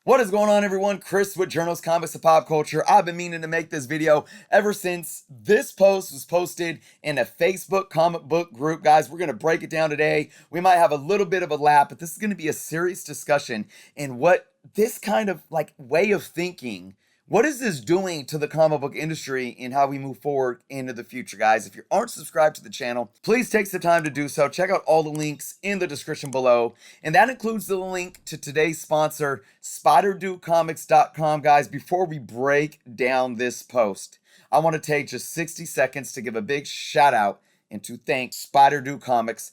What is going on, everyone? Chris with Journals, Comics, and Pop Culture. I've been meaning to make this video ever since this post was posted in a Facebook comic book group. Guys, we're going to break it down today. We might have a little bit of a lap, but this is going to be a serious discussion in what this kind of way of thinking, what is this doing to the comic book industry and how we move forward into the future, guys? If you aren't subscribed to the channel, please take the time to do so. Check out all the links in the description below. And that includes the link to today's sponsor, SpiderDudeComics.com. Guys, before we break down this post, I want to take just 60 seconds to give a big shout out and to thank SpiderDudeComics.com.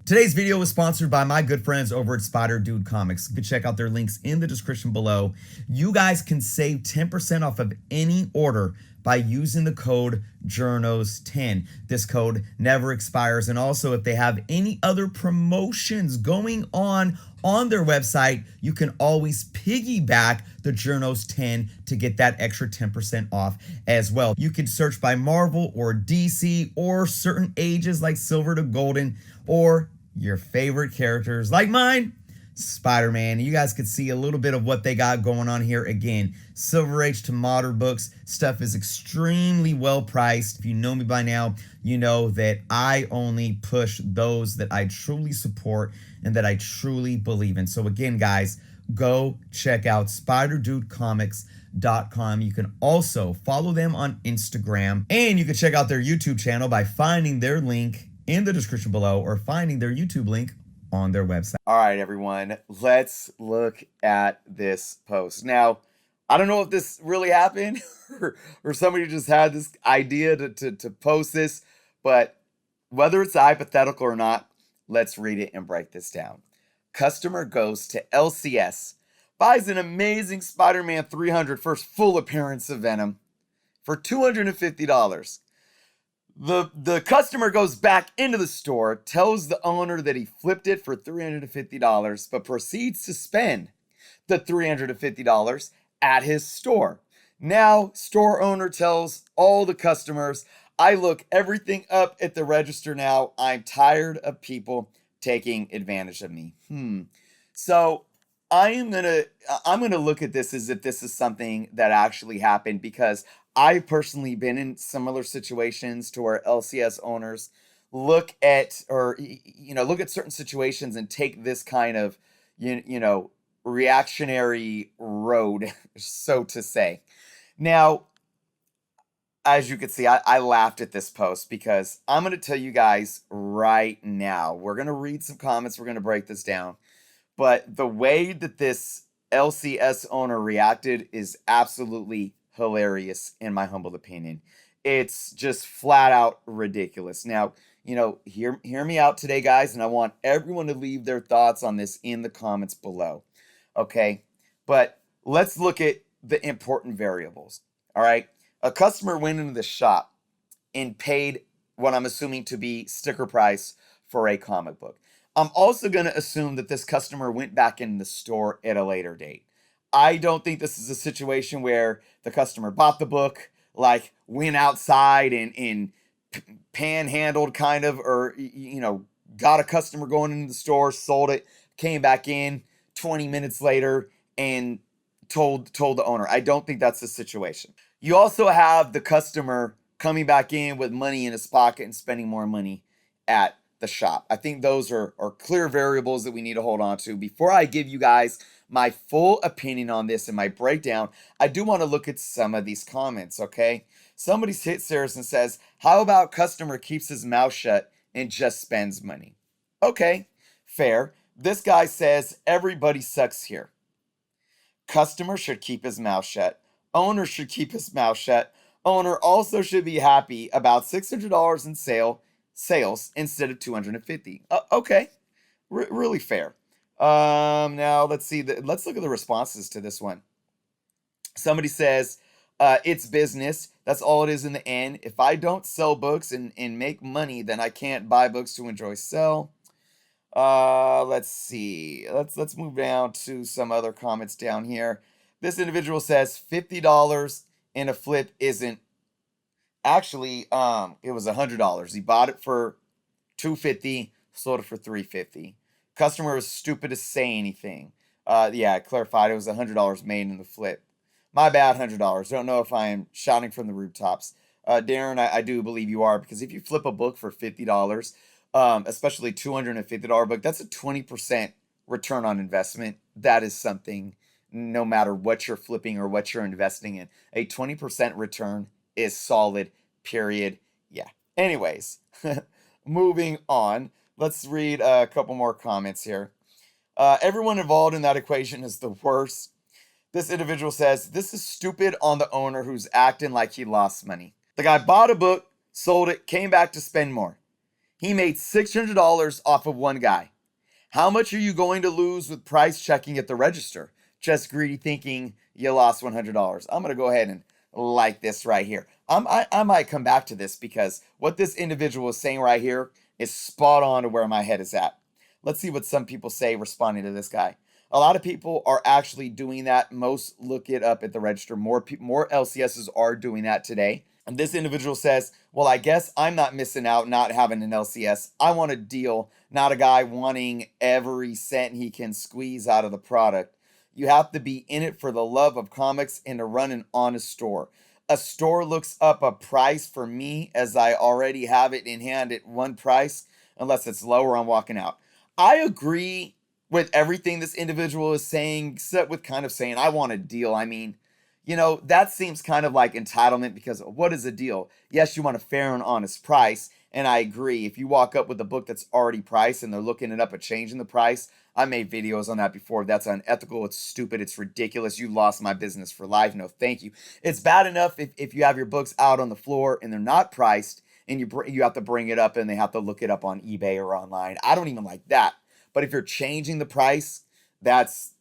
Today's video was sponsored by my good friends over at Spider Dude Comics. You can check out their links in the description below. You guys can save 10% off of any order by using the code JOURNOS10. This code never expires. And also, if they have any other promotions going on their website, you can always piggyback the JOURNOS10 to get that extra 10% off as well. You can search by Marvel or DC or certain ages like Silver to Golden, or your favorite characters like mine, Spider-Man. You guys could see a little bit of what they got going on here. Again, Silver Age to modern books. Stuff is extremely well priced. If you know me by now, you know that I only push those that I truly support and that I truly believe in. So again, guys, go check out SpiderDudeComics.com. You can also follow them on Instagram, and you can check out their YouTube channel by finding their link in the description below or finding their YouTube link on their website. All right, everyone, let's look at this post. Now, I don't know if this really happened or somebody just had this idea to post this, but whether it's hypothetical or not, let's read it and break this down. Customer goes to LCS, buys an amazing Spider-Man 300 first full appearance of Venom for $250. The customer goes back into the store, tells the owner that he flipped it for $350, but proceeds to spend the $350 at his store. Now, store owner tells all the customers, I look everything up at the register now. I'm tired of people taking advantage of me. So I'm gonna look at this as if this is something that actually happened, because I've personally been in similar situations to where LCS owners look at, or look at certain situations and take this kind of reactionary road, so to say. Now, as you can see, I laughed at this post because I'm going to tell you guys right now. We're going to read some comments. We're going to break this down. But the way that this LCS owner reacted is absolutely hilarious, in my humble opinion. It's just flat out ridiculous. Now, hear me out today, guys, and I want everyone to leave their thoughts on this in the comments below. Okay? But let's look at the important variables. All right? A customer went into the shop and paid what I'm assuming to be sticker price for a comic book. I'm also going to assume that this customer went back in the store at a later date. I don't think this is a situation where the customer bought the book, went outside and panhandled kind of, or, got a customer going into the store, sold it, came back in 20 minutes later and told the owner. I don't think that's the situation. You also have the customer coming back in with money in his pocket and spending more money at the shop. I think those are clear variables that we need to hold on to. Before I give you guys my full opinion on this and my breakdown, I do want to look at some of these comments, okay? Somebody sits there and says, how about customer keeps his mouth shut and just spends money? Okay, fair. This guy says, everybody sucks here. Customer should keep his mouth shut. Owner should keep his mouth shut. Owner also should be happy about $600 in sales instead of $250. Okay, really fair. Now let's see. Let's look at the responses to this one. Somebody says, it's business. That's all it is in the end. If I don't sell books and make money, then I can't buy books to enjoy sell. Let's see. Let's move down to some other comments down here. This individual says $50 in a flip isn't. Actually, it was $100. He bought it for $250, sold it for $350. Customer was stupid to say anything. Yeah, I clarified it was $100 made in the flip. My bad, $100. Don't know if I am shouting from the rooftops. Darren, I do believe you are, because if you flip a book for $50, especially $250 book, that's a 20% return on investment. That is something, no matter what you're flipping or what you're investing in. A 20% return is solid, period. Yeah. Anyways, moving on. Let's read a couple more comments here. Everyone involved in that equation is the worst. This individual says, this is stupid on the owner who's acting like he lost money. The guy bought a book, sold it, came back to spend more. He made $600 off of one guy. How much are you going to lose with price checking at the register? Just greedy thinking you lost $100. I'm going to go ahead and like this right here. I might come back to this, because what this individual is saying right here is spot on to where my head is at. Let's see what some people say responding to this guy. A lot of people are actually doing that. Most look it up at the register. More LCSs are doing that today. And this individual says, well, I guess I'm not missing out not having an LCS. I want a deal, not a guy wanting every cent he can squeeze out of the product. You have to be in it for the love of comics and to run an honest store. A store looks up a price for me as I already have it in hand at one price. Unless it's lower, I'm walking out. I agree with everything this individual is saying, except with kind of saying, I want a deal. I mean, that seems kind of like entitlement, because what is a deal? Yes, you want a fair and honest price. And I agree. If you walk up with a book that's already priced and they're looking it up at changing the price, I made videos on that before. That's unethical. It's stupid. It's ridiculous. You lost my business for life. No, thank you. It's bad enough if you have your books out on the floor and they're not priced, and you have to bring it up and they have to look it up on eBay or online. I don't even like that. But if you're changing the price, that's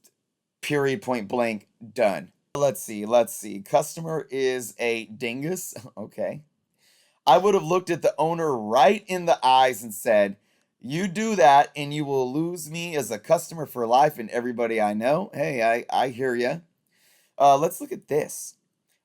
period, point blank, done. Let's see. Customer is a dingus. Okay. I would have looked at the owner right in the eyes and said, you do that and you will lose me as a customer for life and everybody I know. Hey, I hear you. Let's look at this.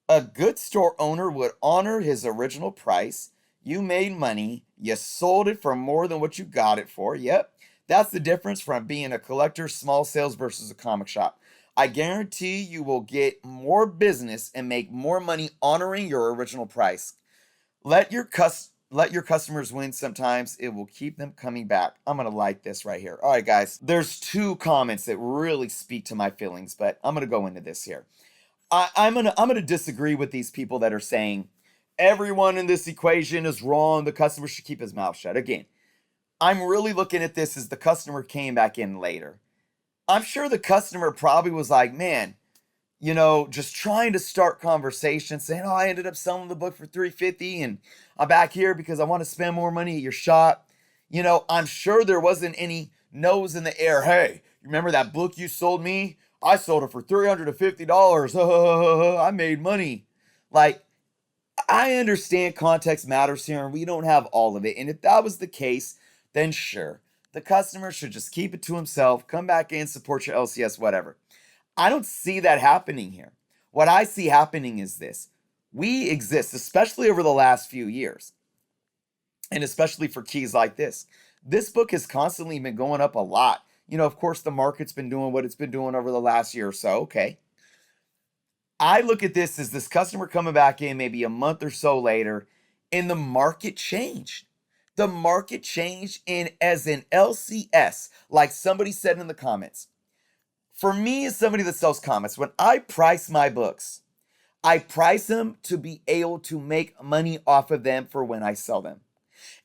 A good store owner would honor his original price. You made money. You sold it for more than what you got it for. Yep. That's the difference from being a collector, small sales versus a comic shop. I guarantee you will get more business and make more money honoring your original price. Let your customers win. Sometimes it will keep them coming back. I'm gonna like this right here. All right, guys. There's two comments that really speak to my feelings, but I'm gonna go into this here. I'm gonna disagree with these people that are saying everyone in this equation is wrong. The customer should keep his mouth shut. Again, I'm really looking at this as the customer came back in later. I'm sure the customer probably was like, man, just trying to start conversation, saying, "Oh, I ended up selling the book for $350, and I'm back here because I want to spend more money at your shop." I'm sure there wasn't any nose in the air. Hey, you remember that book you sold me? I sold it for $350. I made money. Like, I understand context matters here, and we don't have all of it. And if that was the case, then sure, the customer should just keep it to himself, come back in, support your LCS, whatever. I don't see that happening here. What I see happening is this. We exist, especially over the last few years, and especially for keys like this. This book has constantly been going up a lot. Of course, the market's been doing what it's been doing over the last year or so. Okay. I look at this as this customer coming back in maybe a month or so later, and the market changed. The market changed in as an LCS, like somebody said in the comments. For me, as somebody that sells comics, when I price my books, I price them to be able to make money off of them for when I sell them.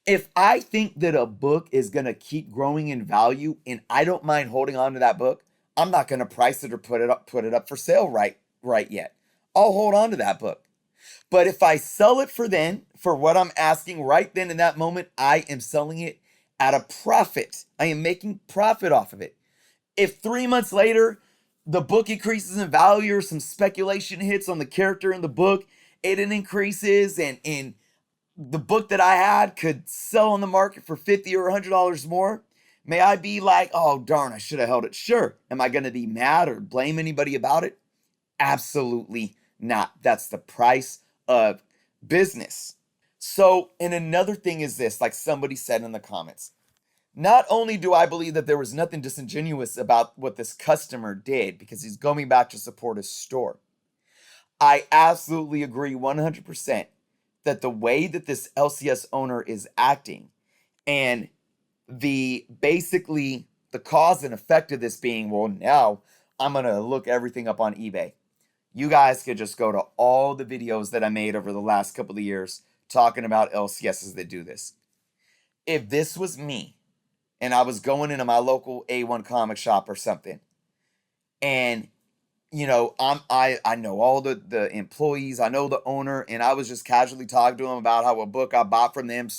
If I think that a book is going to keep growing in value and I don't mind holding on to that book, I'm not going to price it or put it up for sale right yet. I'll hold on to that book. But if I sell it for what I'm asking right then in that moment, I am selling it at a profit. I am making profit off of it. If 3 months later the book increases in value or some speculation hits on the character in the book, it increases, and the book that I had could sell on the market for $50 or $100 more, may I be like, oh darn, I should have held it? Sure. Am I going to be mad or blame anybody about it? Absolutely not. That's the price of business. So, and another thing is this, like somebody said in the comments. Not only do I believe that there was nothing disingenuous about what this customer did because he's going back to support his store, I absolutely agree 100% that the way that this LCS owner is acting and the basically the cause and effect of this being, well, now I'm going to look everything up on eBay. You guys could just go to all the videos that I made over the last couple of years talking about LCSs that do this. If this was me and I was going into my local A1 comic shop or something, and I know all the employees, I know the owner, and I was just casually talking to him about how a book I bought from them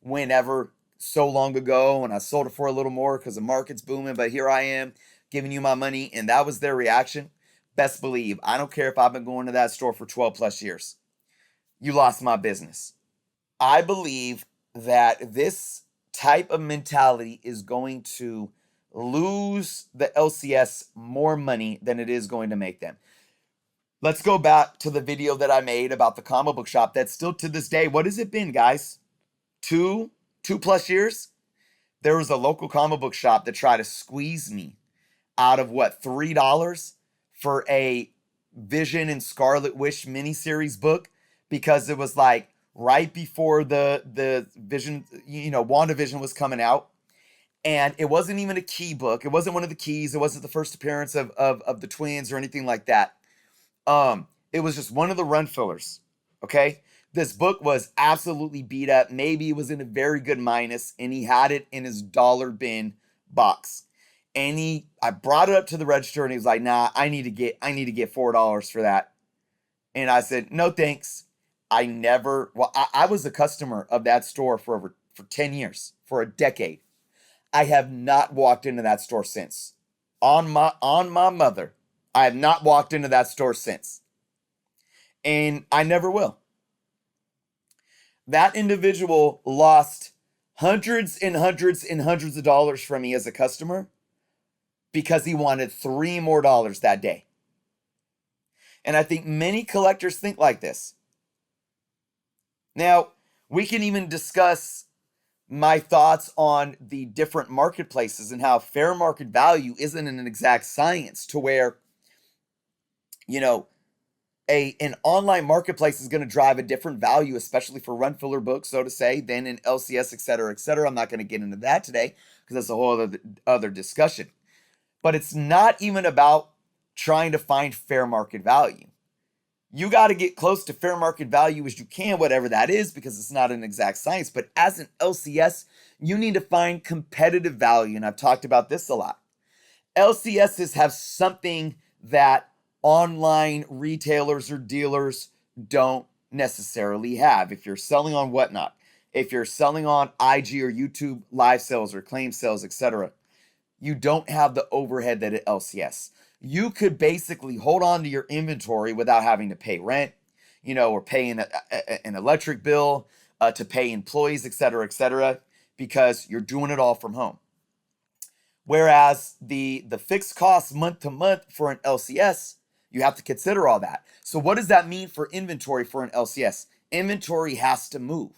whenever so long ago, and I sold it for a little more because the market's booming, but here I am giving you my money, and that was their reaction. Best believe, I don't care if I've been going to that store for 12 plus years. You lost my business. I believe that this type of mentality is going to lose the LCS more money than it is going to make them. Let's go back to the video that I made about the comic book shop that's still to this day. What has it been, guys? Two plus years? There was a local comic book shop that tried to squeeze me out of what, $3 for a Vision and Scarlet Witch miniseries book because it was like right before the Vision, WandaVision was coming out. And it wasn't even a key book. It wasn't one of the keys. It wasn't the first appearance of the twins or anything like that. It was just one of the run fillers. Okay. This book was absolutely beat up. Maybe it was in a very good minus, and he had it in his dollar bin box. And I brought it up to the register, and he was like, "Nah, I need to get $4 for that." And I said, "No, thanks." I was a customer of that store for 10 years, for a decade. I have not walked into that store since. On my mother, I have not walked into that store since. And I never will. That individual lost hundreds and hundreds and hundreds of dollars from me as a customer because he wanted $3 more that day. And I think many collectors think like this. Now, we can even discuss my thoughts on the different marketplaces and how fair market value isn't an exact science to where, an online marketplace is going to drive a different value, especially for run filler books, so to say, than an LCS, et cetera, et cetera. I'm not going to get into that today because that's a whole other discussion. But it's not even about trying to find fair market value. You got to get close to fair market value as you can, whatever that is, because it's not an exact science. But as an LCS, you need to find competitive value. And I've talked about this a lot. LCSs have something that online retailers or dealers don't necessarily have. If you're selling on Whatnot, if you're selling on IG or YouTube live sales or claim sales, etc., you don't have the overhead that at LCS. You could basically hold on to your inventory without having to pay rent, or paying an electric bill, to pay employees, etc., because you're doing it all from home. Whereas the fixed costs month to month for an LCS, you have to consider all that. So what does that mean for inventory for an LCS? Inventory has to move.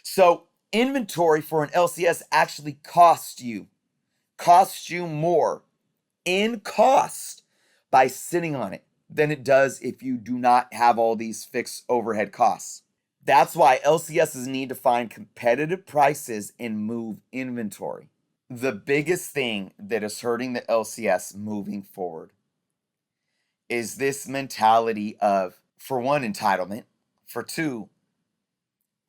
So inventory for an LCS actually costs you more in cost by sitting on it than it does if you do not have all these fixed overhead costs. That's why LCSs need to find competitive prices and move inventory. The biggest thing that is hurting the LCS moving forward is this mentality of, for one, entitlement. For two,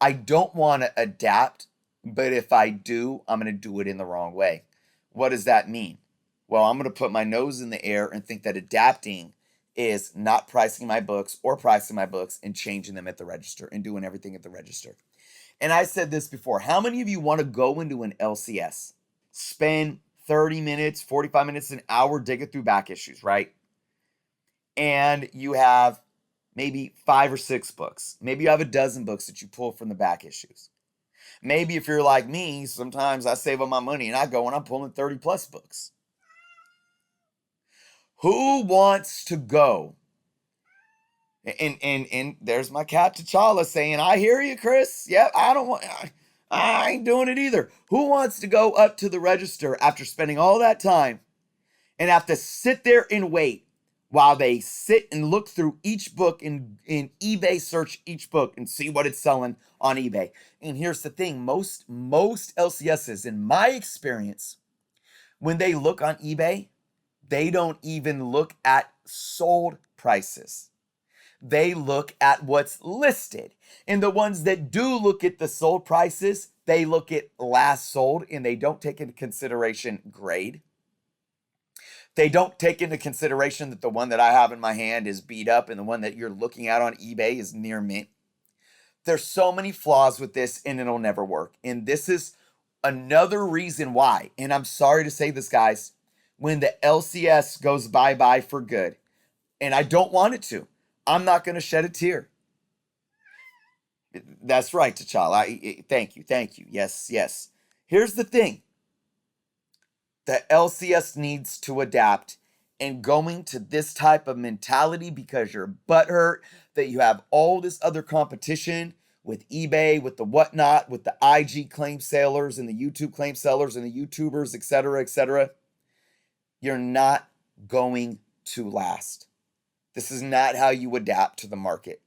I don't want to adapt, but if I do, I'm going to do it in the wrong way. What does that mean? Well, I'm going to put my nose in the air and think that adapting is not pricing my books or pricing my books and changing them at the register and doing everything at the register. And I said this before. How many of you want to go into an LCS, spend 30 minutes, 45 minutes, an hour digging through back issues, right? And you have maybe 5 or 6 books. Maybe you have a dozen books that you pull from the back issues. Maybe if you're like me, sometimes I save up my money and I go and I'm pulling 30 plus books. Who wants to go? And there's my cat T'Challa saying, "I hear you, Chris. Yep, I don't I ain't doing it either. Who wants to go up to the register after spending all that time and have to sit there and wait while they sit and look through each book in eBay, search each book and see what it's selling on eBay? And here's the thing, most LCSs, in my experience, when they look on eBay, they don't even look at sold prices. They look at what's listed. And the ones that do look at the sold prices, they look at last sold and they don't take into consideration grade. They don't take into consideration that the one that I have in my hand is beat up and the one that you're looking at on eBay is near mint. There's so many flaws with this and it'll never work. And this is another reason why, and I'm sorry to say this, guys, when the LCS goes bye-bye for good, and I don't want it to, I'm not going to shed a tear. That's right, T'Challa. Thank you. Yes. Here's the thing. The LCS needs to adapt, and going to this type of mentality because you're butthurt that you have all this other competition with eBay, with the whatnot, with the IG claim sellers and the YouTube claim sellers and the YouTubers, etc., you're not going to last. This is not how you adapt to the market.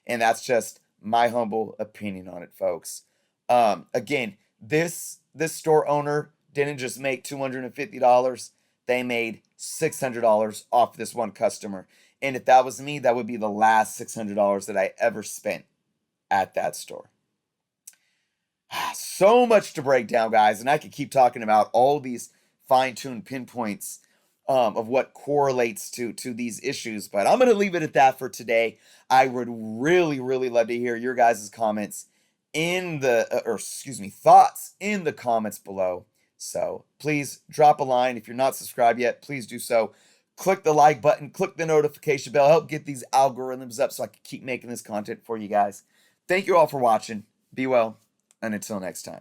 And that's just my humble opinion on it, folks. Again, this store owner didn't just make $250. They made $600 off this one customer. And if that was me, that would be the last $600 that I ever spent at that store. So much to break down, guys. And I could keep talking about all these fine-tuned pinpoints of what correlates to these issues, but I'm going to leave it at that for today. I would really love to hear your guys' comments in the, thoughts in the comments below. So please drop a line. If you're not subscribed yet, please do so. Click the like button, click the notification bell, help get these algorithms up so I can keep making this content for you guys. Thank you all for watching. Be well, and until next time.